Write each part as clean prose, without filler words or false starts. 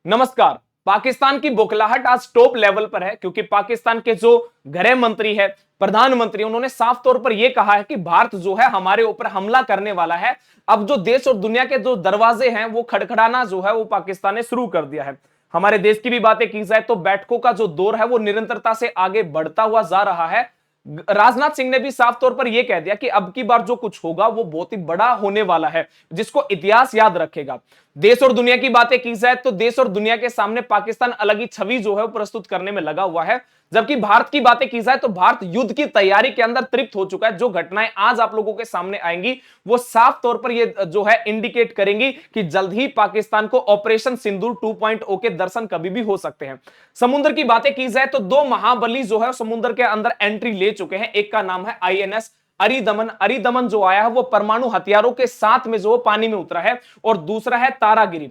नमस्कार। पाकिस्तान की बौखलाहट आज टॉप लेवल पर है क्योंकि पाकिस्तान के जो गृह मंत्री है, प्रधानमंत्री, उन्होंने साफ तौर पर यह कहा है कि भारत जो है हमारे ऊपर हमला करने वाला है। अब जो देश और दुनिया के जो दरवाजे हैं वो खड़खड़ाना जो है वो पाकिस्तान ने शुरू कर दिया है। हमारे देश की भी बातें की जाए तो बैठकों का जो दौर है वो निरंतरता से आगे बढ़ता हुआ जा रहा है। राजनाथ सिंह ने भी साफ तौर पर यह कह दिया कि अब की बार जो कुछ होगा वो बहुत ही बड़ा होने वाला है, जिसको इतिहास याद रखेगा। देश और दुनिया की बातें की जाए तो देश और दुनिया के सामने पाकिस्तान अलग ही छवि जो है वो प्रस्तुत करने में लगा हुआ है। जबकि भारत की बातें की जाए तो भारत युद्ध की तैयारी के अंदर तृप्त हो चुका है। जो घटनाएं आज आप लोगों के सामने आएंगी वो साफ तौर पर ये जो है इंडिकेट करेंगी कि जल्द ही पाकिस्तान को ऑपरेशन सिंदूर 2.0 के दर्शन कभी भी हो सकते हैं। समुद्र की बातें की जाए तो दो महाबली जो है समुद्र के अंदर एंट्री ले चुके हैं। एक का नाम है आईएनएस अरिदमन। अरिदमन जो आया है वो परमाणु हथियारों के साथ में जो पानी में उतरा है, और दूसरा है तारागिरी।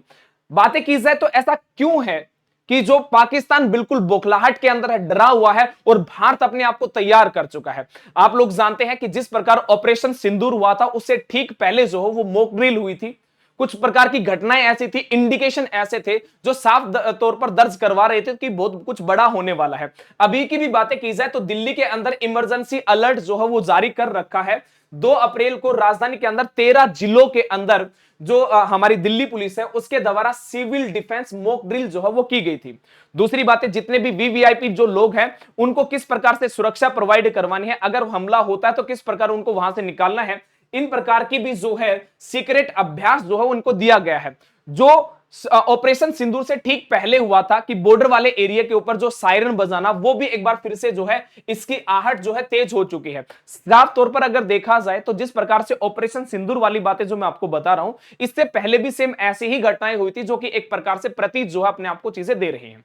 बातें की जाए तो ऐसा क्यों है कि जो पाकिस्तान बिल्कुल बौखलाहट के अंदर है, डरा हुआ है, और भारत अपने आप को तैयार कर चुका है। आप लोग जानते हैं कि जिस प्रकार ऑपरेशन सिंदूर हुआ था उससे ठीक पहले जो है वो मॉक ड्रिल हुई थी। कुछ प्रकार की घटनाएं ऐसी थी, इंडिकेशन ऐसे थे जो साफ तौर पर दर्ज करवा रहे थे कि बहुत कुछ बड़ा होने वाला है। अभी की भी बातें की जाए तो दिल्ली के अंदर इमरजेंसी अलर्ट जो है वो जारी कर रखा है। 2 अप्रैल को राजधानी के अंदर 13 जिलों के अंदर जो हमारी दिल्ली पुलिस है उसके द्वारा सिविल डिफेंस मॉक ड्रिल जो है वो की गई थी। दूसरी बातें, जितने भी वीवीआईपी जो लोग हैं उनको किस प्रकार से सुरक्षा प्रोवाइड करवानी है, अगर हमला होता है तो किस प्रकार उनको वहां से निकालना है, इन प्रकार की भी जो है सीक्रेट अभ्यास जो है उनको दिया गया है। जो ऑपरेशन सिंदूर से ठीक पहले हुआ था कि बॉर्डर वाले एरिया के ऊपर जो सायरन बजाना, वो भी एक बार फिर से जो है इसकी आहट जो है तेज हो चुकी है। साफ तौर पर अगर देखा जाए तो जिस प्रकार से ऑपरेशन सिंदूर वाली बातें जो मैं आपको बता रहा हूं, इससे पहले भी सेम ऐसी ही घटनाएं हुई थी जो कि एक प्रकार से प्रतीत जो है अपने आप को चीजें दे रही हैं।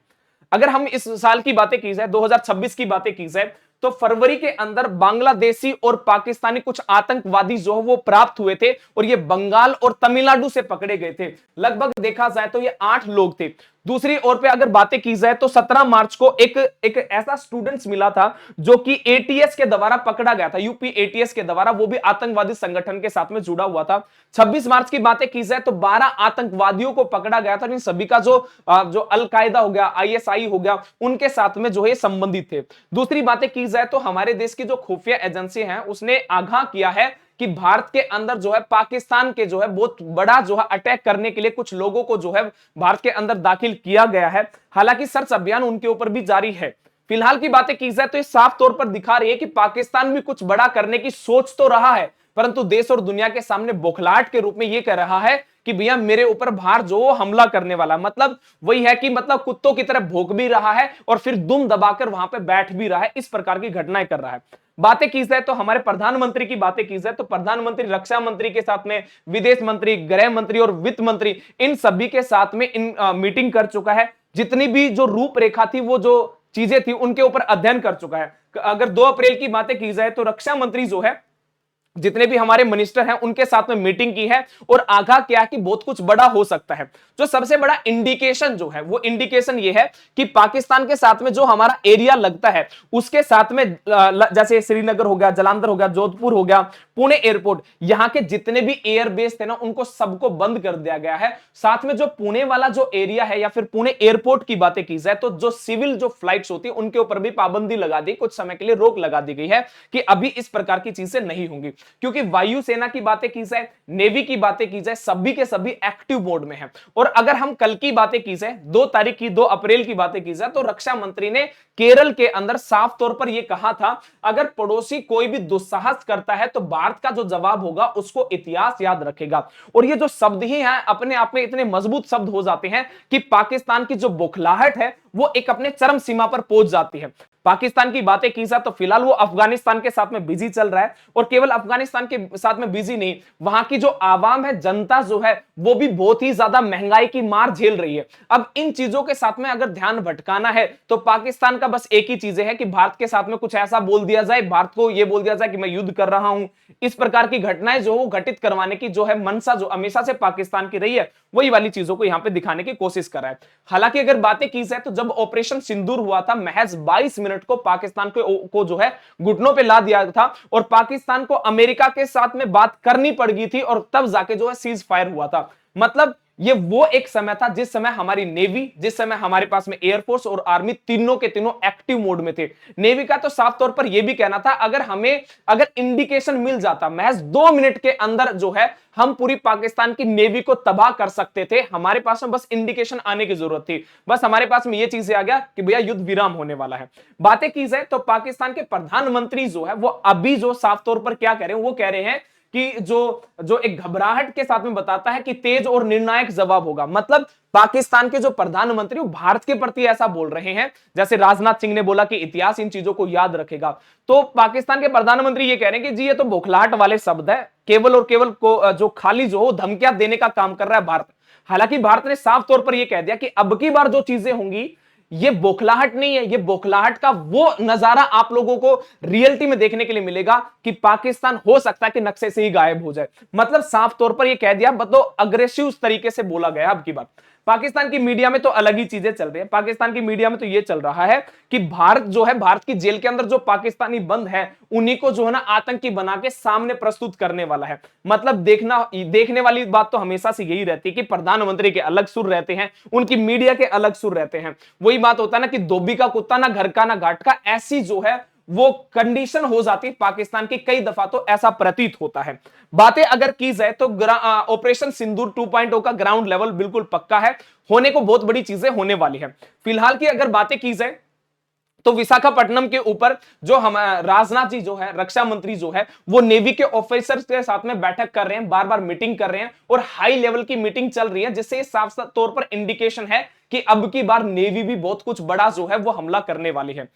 अगर हम इस साल की बातें की जाए, 2026 की बातें की जाए, तो फरवरी के अंदर बांग्लादेशी और पाकिस्तानी कुछ आतंकवादी जो है वो प्राप्त हुए थे, और ये बंगाल और तमिलनाडु से पकड़े गए थे। लगभग देखा जाए तो ये 8 लोग थे। दूसरी ओर पे अगर बातें की जाए तो 17 मार्च को एक ऐसा स्टूडेंट्स मिला था जो कि एटीएस के द्वारा पकड़ा गया था, यूपी एटीएस के द्वारा, वो भी आतंकवादी संगठन के साथ में जुड़ा हुआ था। 26 मार्च की बातें की जाए तो 12 आतंकवादियों को पकड़ा गया था। इन सभी का जो अलकायदा हो गया, आईएसआई हो गया, उनके साथ में जो है संबंधित थे। दूसरी बातें की जाए तो हमारे देश की जो खुफिया एजेंसी है उसने आगाह किया है कि भारत के अंदर जो है पाकिस्तान के जो है बहुत बड़ा जो है अटैक करने के लिए कुछ लोगों को जो है भारत के अंदर दाखिल किया गया है। हालांकि सर्च अभियान उनके ऊपर भी जारी है। फिलहाल की बातें की जाए तो ये साफ तौर पर दिखा रही है कि पाकिस्तान भी कुछ बड़ा करने की सोच तो रहा है, परंतु देश और दुनिया के सामने बौखलाहट के रूप में यह कह रहा है कि भैया मेरे ऊपर बाहर जो हमला करने वाला, मतलब वही है कि मतलब कुत्तों की तरह भौंक भी रहा है और फिर दुम दबाकर वहां पे बैठ भी रहा है। इस प्रकार की घटनाएं कर रहा है। बातें की जाए तो हमारे प्रधानमंत्री की बातें की जाए तो प्रधानमंत्री रक्षा मंत्री के साथ में विदेश मंत्री, गृह मंत्री और वित्त मंत्री, इन सभी के साथ में मीटिंग कर चुका है। जितनी भी जो रूपरेखा थी, वो जो चीजें थी, उनके ऊपर अध्ययन कर चुका है। अगर 2 अप्रैल की बातें की जाए तो रक्षा मंत्री जो है, जितने भी हमारे मिनिस्टर हैं, उनके साथ में मीटिंग की है और आगाह किया कि बहुत कुछ बड़ा हो सकता है। जो सबसे बड़ा इंडिकेशन जो है वो इंडिकेशन ये है कि पाकिस्तान के साथ में जो हमारा एरिया लगता है उसके साथ में जैसे श्रीनगर हो गया, जालंधर हो गया, जोधपुर हो गया, पुणे एयरपोर्ट, यहां के जितने भी एयरबेस थे ना उनको सबको बंद कर दिया गया है। साथ में जो पुणे वाला जो एरिया है या फिर पुणे एयरपोर्ट की बातें की जाए तो जो सिविल जो फ्लाइट्स होती है उनके ऊपर भी पाबंदी लगा दी, कुछ समय के लिए रोक लगा दी गई है कि अभी इस प्रकार की चीजें नहीं होंगी। क्योंकि वायुसेना की बातें की जाए, नेवी की बातें की जाए, सभी के सभी एक्टिव मोड में है। और अगर हम कल की बातें की जाए, 2 तारीख की, 2 अप्रैल की बातें की जाए, तो रक्षा मंत्री ने केरल के अंदर साफ तौर पर यह कहा था अगर पड़ोसी कोई भी दुस्साहस करता है तो भारत का जो जवाब होगा उसको इतिहास याद रखेगा। और ये जो शब्द ही हैं अपने आप में इतने मजबूत शब्द हो जाते हैं कि पाकिस्तान की जो बौखलाहट है वो एक अपने चरम सीमा पर पहुंच जाती है। पाकिस्तान की बातें की जाए तो फिलहाल वो अफगानिस्तान के साथ में बिजी चल रहा है, और केवल अफगानिस्तान के साथ में बिजी नहीं, वहां की जो आवाम है, जनता जो है, वो भी बहुत ही ज्यादा महंगाई की मार झेल रही है। अब इन चीजों के साथ में अगर ध्यान भटकाना है तो पाकिस्तान का बस एक ही चीज है कि भारत के साथ में कुछ ऐसा बोल दिया जाए, भारत को यह बोल दिया जाए कि मैं युद्ध कर रहा हूं। इस प्रकार की घटनाएं जो वो घटित करवाने की जो है मंशा जो हमेशा से पाकिस्तान की रही है, वही वाली चीजों को यहां पे दिखाने की कोशिश कर रहा है। हालांकि अगर बातें की जाए तो जब ऑपरेशन सिंदूर हुआ था, महज 22 मिनट को पाकिस्तान को जो है घुटनों पे ला दिया था, और पाकिस्तान को अमेरिका के साथ में बात करनी पड़ गई थी, और तब जाके जो है सीज फायर हुआ था। मतलब ये वो एक समय था जिस समय हमारी नेवी, जिस समय हमारे पास में एयरफोर्स और आर्मी तीनों के तीनों एक्टिव मोड में थे। नेवी का तो साफ तौर पर यह भी कहना था अगर इंडिकेशन मिल जाता महज 2 मिनट के अंदर जो है हम पूरी पाकिस्तान की नेवी को तबाह कर सकते थे। हमारे पास में बस इंडिकेशन आने की जरूरत थी, बस हमारे पास में यह चीज आ गया कि भैया युद्ध विराम होने वाला है। बातें की जाए तो पाकिस्तान के प्रधानमंत्री जो है वो अभी जो साफ तौर पर क्या कह रहे हैं, वो कह रहे हैं कि जो एक घबराहट के साथ में बताता है कि तेज और निर्णायक जवाब होगा। मतलब पाकिस्तान के जो प्रधानमंत्री वो भारत के प्रति ऐसा बोल रहे हैं जैसे राजनाथ सिंह ने बोला कि इतिहास इन चीजों को याद रखेगा। तो पाकिस्तान के प्रधानमंत्री ये कह रहे हैं कि जी ये तो बौखलाहट वाले शब्द है, केवल और केवल को जो खाली जो हो धमकियां देने का काम कर रहा है भारत। हालांकि भारत ने साफ तौर पर यह कह दिया कि अब की बार जो चीजें होंगी ये बौखलाहट नहीं है, ये बौखलाहट का वो नजारा आप लोगों को रियलिटी में देखने के लिए मिलेगा कि पाकिस्तान हो सकता है कि नक्शे से ही गायब हो जाए। मतलब साफ तौर पर ये कह दिया, मतलब अग्रेसिव तरीके से बोला गया अब की बार। पाकिस्तान की मीडिया में तो अलग ही चीजें चल रही है। पाकिस्तान की मीडिया में तो ये चल रहा है कि भारत जो है, भारत की जेल के अंदर जो पाकिस्तानी बंद है उन्हीं को जो है ना आतंकी बना के सामने प्रस्तुत करने वाला है। मतलब देखने वाली बात तो हमेशा से यही रहती है कि प्रधानमंत्री के अलग सुर रहते हैं, उनकी मीडिया के अलग सुर रहते हैं। वही बात होता है ना कि धोबी का कुत्ता ना घर का ना घाट का, ऐसी जो है वो कंडीशन हो जाती है पाकिस्तान की। कई दफा तो ऐसा प्रतीत होता है। बातें अगर की जाए तो ऑपरेशन सिंदूर 2.0 का ग्राउंड लेवल बिल्कुल पक्का है, होने को बहुत बड़ी चीजें होने वाली है। फिलहाल की अगर बातें की जाए तो विशाखापट्टनम के ऊपर जो हम राजनाथ जी जो है, रक्षा मंत्री जो है, वो नेवी के ऑफिसर्स के साथ में बैठक कर रहे हैं, बार बार मीटिंग कर रहे हैं और हाई लेवल की मीटिंग चल रही है, जिससे साफ तौर पर इंडिकेशन है कि अब की बार नेवी भी बहुत कुछ बड़ा जो है वो हमला करने वाली है।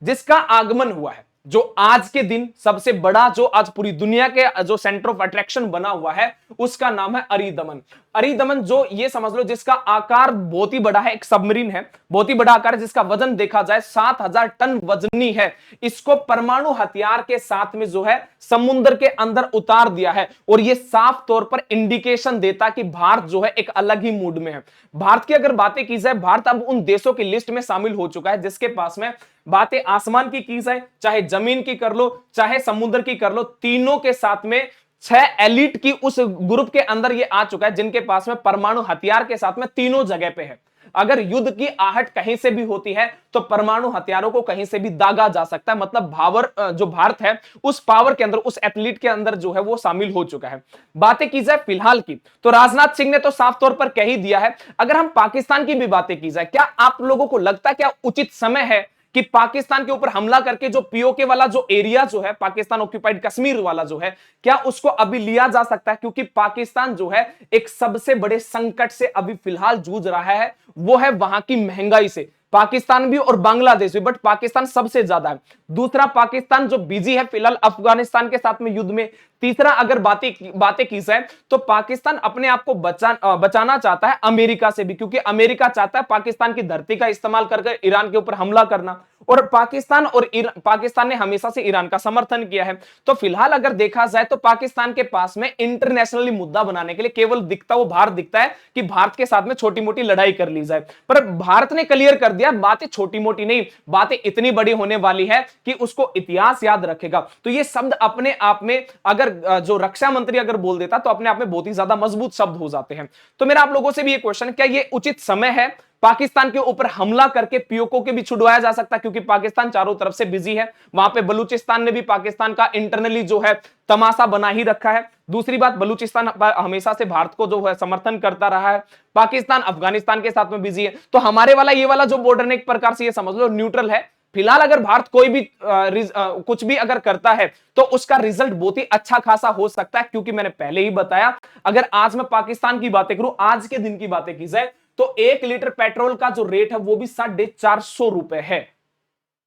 जिसका आगमन हुआ है, जो आज के दिन सबसे बड़ा, जो आज पूरी दुनिया के जो सेंटर ऑफ अट्रैक्शन बना हुआ है, उसका नाम है अरिदमन। अरिदमन जो ये समझ लो जिसका आकार बहुत ही बड़ा है, एक सबमरीन है, बहुत ही बड़ा आकार है, जिसका वजन देखा जाए 7000 टन वजनी है। इसको परमाणु हथियार के साथ में जो है समुद्र के अंदर उतार दिया है और ये साफ तौर पर इंडिकेशन देता कि भारत जो है एक अलग ही मूड में है। भारत की अगर बातें की जाए, भारत अब उन देशों की लिस्ट में शामिल हो चुका है जिसके पास में बातें आसमान की जाए, चाहे जमीन की कर लो, चाहे समुद्र की कर लो, तीनों के साथ में 6 एलिट की उस ग्रुप के अंदर ये आ चुका है जिनके पास में परमाणु हथियार के साथ में तीनों जगह पे है। अगर युद्ध की आहट कहीं से भी होती है तो परमाणु हथियारों को कहीं से भी दागा जा सकता है। मतलब पावर जो भारत है उस पावर के अंदर, उस एथलीट के अंदर जो है वो शामिल हो चुका है। बातें की जाए फिलहाल की तो राजनाथ सिंह ने तो साफ तौर पर कह ही दिया है। अगर हम पाकिस्तान की भी बातें की जाए, क्या आप लोगों को लगता है क्या उचित समय है कि पाकिस्तान के ऊपर हमला करके जो पीओके वाला जो एरिया जो है, पाकिस्तान ऑक्यूपाइड कश्मीर वाला जो है, क्या उसको अभी लिया जा सकता है? क्योंकि पाकिस्तान जो है एक सबसे बड़े संकट से अभी फिलहाल जूझ रहा है, वो है वहां की महंगाई से। पाकिस्तान भी और बांग्लादेश भी, बट पाकिस्तान सबसे ज्यादा है। दूसरा, पाकिस्तान जो बिजी है फिलहाल अफगानिस्तान के साथ में युद्ध में। तीसरा, अगर बातें की जाए तो पाकिस्तान अपने आप को बचाना चाहता है अमेरिका से भी, क्योंकि अमेरिका चाहता है पाकिस्तान की धरती का इस्तेमाल करके ईरान के ऊपर हमला करना, और पाकिस्तान ने हमेशा से ईरान का समर्थन किया है। तो फिलहाल अगर देखा जाए तो पाकिस्तान के पास में इंटरनेशनली मुद्दा बनाने के लिए केवल भारत दिखता है कि भारत के साथ में छोटी मोटी लड़ाई कर ली जाए। पर भारत ने क्लियर कर दिया बातें छोटी मोटी नहीं, बातें इतनी बड़ी होने वाली है कि उसको इतिहास याद रखेगा। तो ये शब्द अपने आप में अगर जो रक्षा मंत्री अगर बोल देता तो अपने आप में बहुत ही ज्यादा मजबूत शब्द हो जाते हैं। तो मेरा आप लोगों से भी ये क्वेश्चन, क्या ये उचित समय है पाकिस्तान के ऊपर हमला करके पीओके के भी छुड़वाया जा सकता है? क्योंकि पाकिस्तान चारों तरफ से बिजी है, वहां पे बलूचिस्तान ने भी पाकिस्तान का इंटरनली जो है तमाशा बना ही रखा है। दूसरी बात, बलूचिस्तान हमेशा से भारत को जो है समर्थन करता रहा है। पाकिस्तान अफगानिस्तान के साथ में बिजी है। तो हमारे वाला ये वाला जो बॉर्डर ने एक प्रकार से ये समझ लो न्यूट्रल है। फिलहाल अगर भारत कोई भी कुछ भी अगर करता है तो उसका रिजल्ट बहुत ही अच्छा खासा हो सकता है, क्योंकि मैंने पहले ही बताया, अगर आज मैं पाकिस्तान की बातें करूं, आज के दिन की बातें की जाए तो 1 लीटर पेट्रोल का जो रेट है वो भी 450 रुपए है।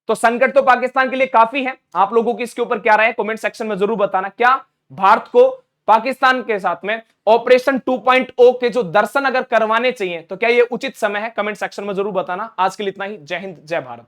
तो संकट तो पाकिस्तान के लिए काफी है। आप लोगों की इसके ऊपर क्या राय है कमेंट सेक्शन में जरूर बताना। क्या भारत को पाकिस्तान के साथ में ऑपरेशन 2.0 के जो दर्शन अगर करवाने चाहिए तो क्या ये उचित समय है? कमेंट सेक्शन में जरूर बताना। आज के लिए इतना ही। जय हिंद, जय भारत।